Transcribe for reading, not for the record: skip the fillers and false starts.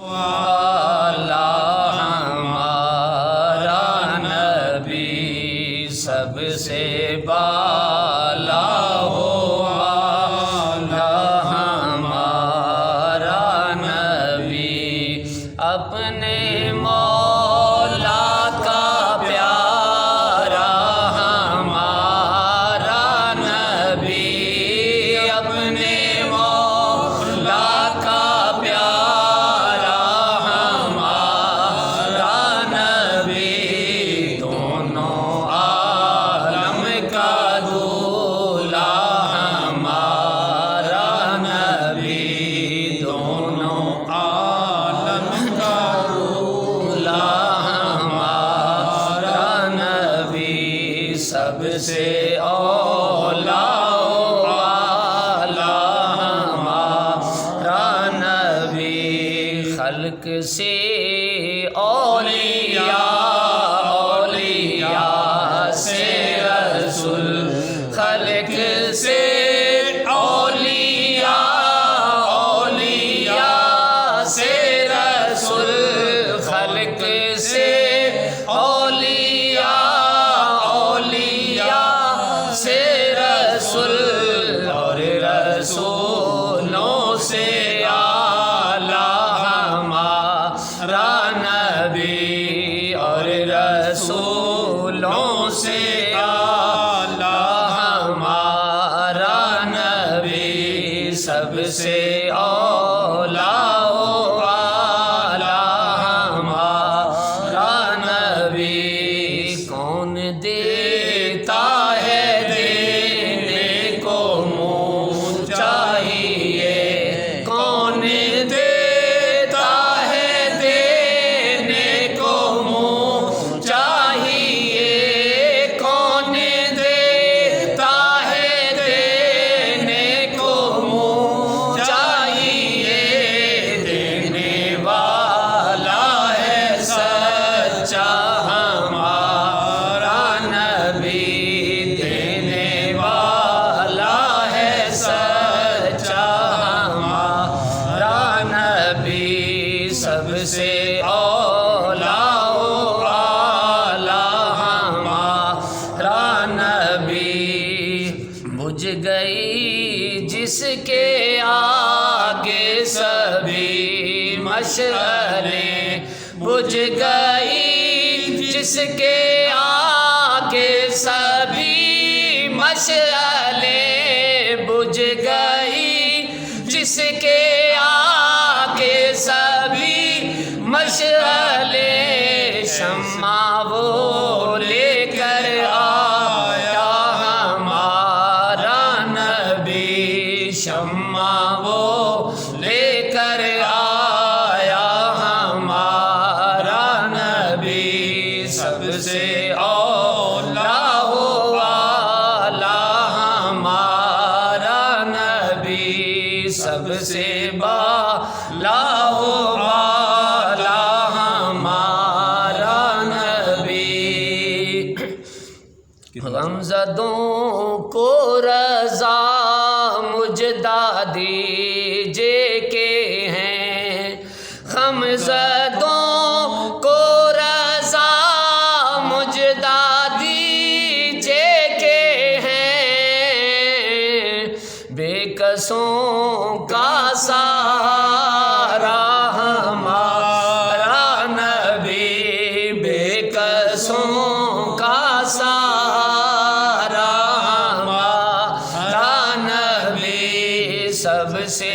والا ہمارا نبی سب سے بالا ہو والا ہمارا نبی اپنے مولا کا پیارا ہمارا نبی اپنے مولا کا پیارا ہمارا نبی دونوں عالم کا دولہا ہمارا نبی دونوں عالم کا دولہا ہمارا نبی سب سے اولا والا ہمارا نبی خلق سے اولیاء سے رسول خلق سے اولیاء سے رسول خلق سے اولیاء سے رسول اور رسولوں سے اعلیٰ ہمارا نبی اور رسولوں سے اعلیٰ ہمارا نبی سب سے اولیٰ والا ہمارا نبی کون دیتا ہے دینے کو منہ چاہیے کون دیتا ہے دینے کو منہ چاہیے کون دیتا ہے دینے کو منہ چاہیے دینے والا ہے سچا ہمارا نبی دینے والا ہے سچا ہمارا نبی سب سے اولیاء والا ہمارا نبی بجھ گئی جس کے آگے سبھی مشعلیں بجھ گئی جس کے آگے سبھی مشعلیں بجھ گئی جس کے آگے سبھی مشعلیں شمع وہ لے کر آیا ہمارا نبی شمع وہ لے کر آیا ہمارا نبی سب سے اولیاء والا ہمارا نبی سب سے بالا والا ہمارا نبی غمزدوں کو رضا مجدہ دیجے کے ہیں غمزدوں کو رضا مجدہ دیجے کے ہیں بے کسوں کا سہارا ہمارا نبی بے کسوں کا سہارا ہمارا نبی سب سے